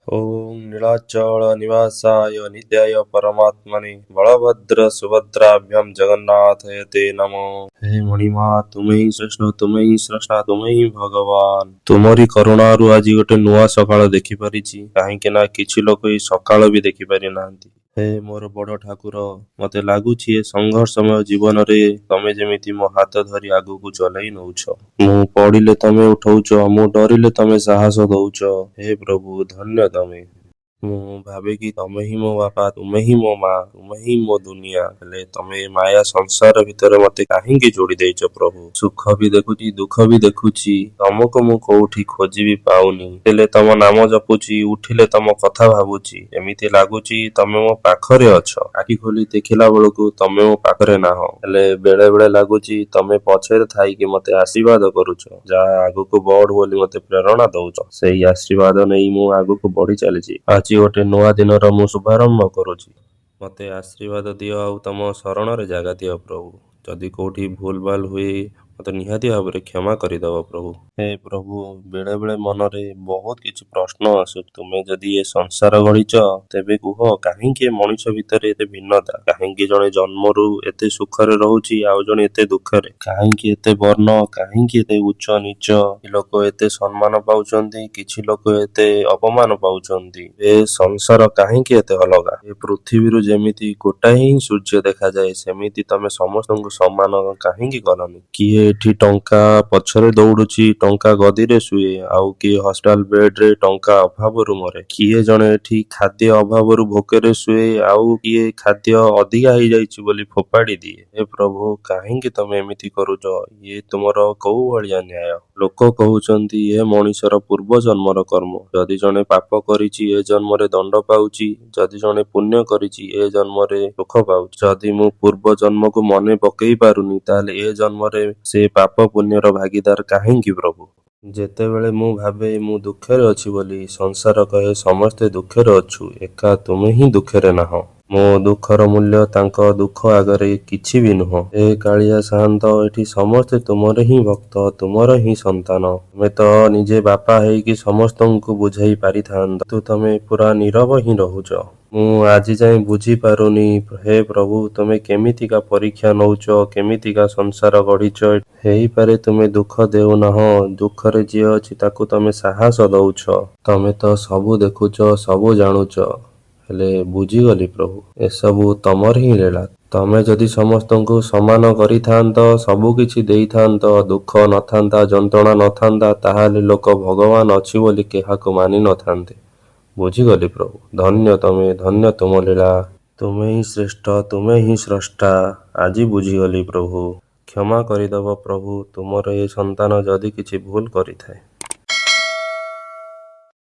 ओम नीलाचल निवासाय नित्याय परमात्मने बलभद्र सुभद्राभ्यम जगन्नाथाय ते नमो। हे मणिमा तुमे ହିଁ ଶ୍ରେଷ୍ଠ, ତୁମେ ହିଁ ସ୍ରଷ୍ଟା, ତୁମେ ହିଁ ଭଗବାନ। ତୁମରି କରୁଣାରୁ ଆଜି ଗୋଟେ ନୂଆ ସକାଳ ଦେଖିପାରିଛି, କାହିଁକି ନା କିଛି ଲୋକ ଏଇ ସକାଳ ବି ଦେଖିପାରି ନାହାନ୍ତି। ହେ ମୋର ବଡ଼ ଠାକୁର, ମତେ ଲାଗୁଛି ଏ ସଂଘର୍ଷମୟ ଜୀବନରେ ତମେ ଯେମିତି ମୋ ହାତ ଧରି ଆଗକୁ ଚଲେଇ ନଉଛ। ମୁଁ ପଡ଼ିଲେ ତମେ ଉଠଉଛ, ମୁଁ ଡରିଲେ ତମେ ସାହସ ଦଉଛ। ହେ ପ୍ରଭୁ ଧନ୍ୟ ତମେ। ମୁଁ ଭାବେ କି ତମେ ହିଁ ମୋ ବାପା, ତୁମେ ହିଁ ମୋ ମା, ତୁମେ ହିଁ ମୋ ଦୁନିଆ। ହେଲେ ତମେ ଏ ମାୟା ସଂସାର ଭିତରେ ମତେ କାହିଁକି ଯୋଡ଼ି ଦେଇଛ ପ୍ରଭୁ? ସୁଖ ବି ଦେଖୁଛି, ଦୁଃଖ ବି ଦେଖୁଛି, ତମକୁ ମୁଁ କୋଉଠି ଖୋଜି ବି ପାଉନି। ହେଲେ ତମ ନାମ ଜପୁଛି, ଉଠିଲେ ତମ କଥା ଭାବୁଛି, ଏମିତି ଲାଗୁଛି ତମେ ମୋ ପାଖରେ ଅଛ। ଆଖି ଖୋଲି ଦେଖିଲା ବେଳକୁ ତମେ ମୋ ପାଖରେ ନାହଁ। ହେଲେ ବେଳେ ବେଳେ ଲାଗୁଛି ତମେ ପଛରେ ଥାଇକି ମତେ ଆଶୀର୍ବାଦ କରୁଛ, ଯାହା ଆଗକୁ ବଢ ବୋଲି ମତେ ପ୍ରେରଣା ଦଉଛ। ସେଇ ଆଶୀର୍ବାଦ ନେଇ ମୁଁ ଆଗକୁ ବଢି ଚାଲିଛି। ଆଜି ଗୋଟେ ନୂଆ ଦିନର ମୁଁ ଶୁଭାରମ୍ଭ କରୁଛି। ମତେ ଆଶୀର୍ବାଦ ଦିଅ ଆଉ ତମ ଶରଣରେ ଜାଗା ଦିଅ ପ୍ରଭୁ। ଯଦି କୋଉଠି ଭୁଲ ଭାଲ ହୁଏ ମତେ ନିହାତି ଭାବରେ କ୍ଷମା କରିଦବ ପ୍ରଭୁ। ହେ ପ୍ରଭୁ, ବେଳେ ବେଳେ ମନରେ ବହୁତ କିଛି ପ୍ରଶ୍ନ ଆସୁଛି। ତୁମେ ଯଦି ଏ ସଂସାର ଗଢ଼ିଛ, ତେବେ କୁହ କାହିଁକି ଏ ମଣିଷ ଭିତରେ ଏତେ ଭିନ୍ନତା? କାହିଁକି ଜଣେ ଜନ୍ମରୁ ଏତେ ସୁଖରେ ରହୁଛି ଆଉ ଜଣେ ଏତେ ଦୁଃଖରେ? କାହିଁକି ଏତେ ବର୍ଣ୍ଣ? କାହିଁକି ଏତେ ଉଚ୍ଚ ନିଚ? କିଛି ଲୋକ ଏତେ ସମ୍ମାନ ପାଉଛନ୍ତି, କିଛି ଲୋକ ଏତେ ଅପମାନ ପାଉଛନ୍ତି। ଏ ସଂସାର କାହିଁକି ଏତେ ଅଲଗା? ଏ ପୃଥିବୀରୁ ଯେମିତି ଗୋଟାଏ ହିଁ ସୂର୍ଯ୍ୟ ଦେଖାଯାଏ, ସେମିତି ତମେ ସମସ୍ତଙ୍କୁ ସମ୍ମାନ କାହିଁକି କଲନି? କିଏ ଏଠି ଟଙ୍କା ପଛରେ ଦୌଡୁଛି, ଟଙ୍କା ଗଦିରେ ଶୁଏ, ଆଉ କିଏ ହସ୍ପିଟାଲ ବେଡରେ ଟଙ୍କା ଅଭାବରୁ ମରେ। କିଏ ଜଣେ ଏଠି ଖାଦ୍ୟ ଅଭାବରୁ ଭୋକରେ ଶୁଏ, ଆଉ କିଏ ଖାଦ୍ୟ ଅଧିକା ହେଇଯାଇଛି ବୋଲି ଫୋପାଡ଼ି ଦିଏ। ହେ ପ୍ରଭୁ, କାହିଁକି ତମେ ଏମିତି କରୁଛ? ଇଏ ତୁମର କୋଉ ଭଳିଆ ନ୍ୟାୟ? ଲୋକ କହୁଛନ୍ତି ଏ ମଣିଷର ପୂର୍ବ ଜନ୍ମର କର୍ମ। ଯଦି ଜଣେ ପାପ କରିଛି ଏ ଜନ୍ମରେ ଦଣ୍ଡ ପାଉଛି, ଯଦି ଜଣେ ପୁଣ୍ୟ କରିଛି ଏ ଜନ୍ମରେ ସୁଖ ପାଉଛି। ଯଦି ମୁଁ ପୂର୍ବ ଜନ୍ମକୁ ମନେ ପକେଇ ପାରୁନି, ତାହେଲେ ଏ ଜନ୍ମରେ ସେ ପାପ ପୁଣ୍ୟର ଭାଗିଦାର କାହିଁକି ପ୍ରଭୁ? ଯେତେବେଳେ ମୁଁ ଭାବେ ମୁଁ ଦୁଃଖରେ ଅଛି ବୋଲି, ସଂସାର କହେ ସମସ୍ତେ ଦୁଃଖରେ ଅଛୁ, ଏକା ତୁମେ ହିଁ ଦୁଃଖରେ ନାହଁ। ମୋ ଦୁଃଖର ମୂଲ୍ୟ ତାଙ୍କ ଦୁଃଖ ଆଗରେ କିଛି ବି ନୁହଁ। ଏ କାଳିଆ ସାଆନ୍ତ, ଏଠି ସମସ୍ତେ ତୁମର ହିଁ ଭକ୍ତ, ତୁମର ହିଁ ସନ୍ତାନ। ତମେ ତ ନିଜେ ବାପା ହେଇକି ସମସ୍ତଙ୍କୁ ବୁଝାଇ ପାରିଥାନ୍ତ, କିନ୍ତୁ ତମେ ପୁରା ନୀରବ ହିଁ ରହୁଛ। ମୁଁ ଆଜି ଯାଏଁ ବୁଝିପାରୁନି ହେ ପ୍ରଭୁ, ତମେ କେମିତିକା ପରୀକ୍ଷା ନଉଛ, କେମିତିକା ସଂସାର ଗଢ଼ିଛ। ହେଇପାରେ ତୁମେ ଦୁଃଖ ଦେଉନାହଁ, ଦୁଃଖରେ ଯିଏ ଅଛି ତାକୁ ତମେ ସାହସ ଦଉଛ। ତମେ ତ ସବୁ ଦେଖୁଛ, ସବୁ ଜାଣୁଛ। ହେଲେ ବୁଝିଗଲି ପ୍ରଭୁ, ଏସବୁ ତମର ହିଁ ଲୀଳା। ତମେ ଯଦି ସମସ୍ତଙ୍କୁ ସମାନ କରିଥାନ୍ତ, ସବୁ କିଛି ଦେଇଥାନ୍ତ, ଦୁଃଖ ନଥାନ୍ତା, ଯନ୍ତ୍ରଣା ନଥାନ୍ତା, ତାହେଲେ ଲୋକ ଭଗବାନ ଅଛି ବୋଲି କାହାକୁ ମାନି ନଥାନ୍ତେ। ବୁଝିଗଲି ପ୍ରଭୁ, ଧନ୍ୟ ତମେ, ଧନ୍ୟ ତୁମ ଲୀଳା। ତୁମେ ହିଁ ଶ୍ରେଷ୍ଠ, ତୁମେ ହିଁ ସ୍ରଷ୍ଟା। ଆଜି ବୁଝିଗଲି ପ୍ରଭୁ। କ୍ଷମା କରିଦବ ପ୍ରଭୁ, ତୁମର ଏ ସନ୍ତାନ ଯଦି କିଛି ଭୁଲ କରିଥାଏ।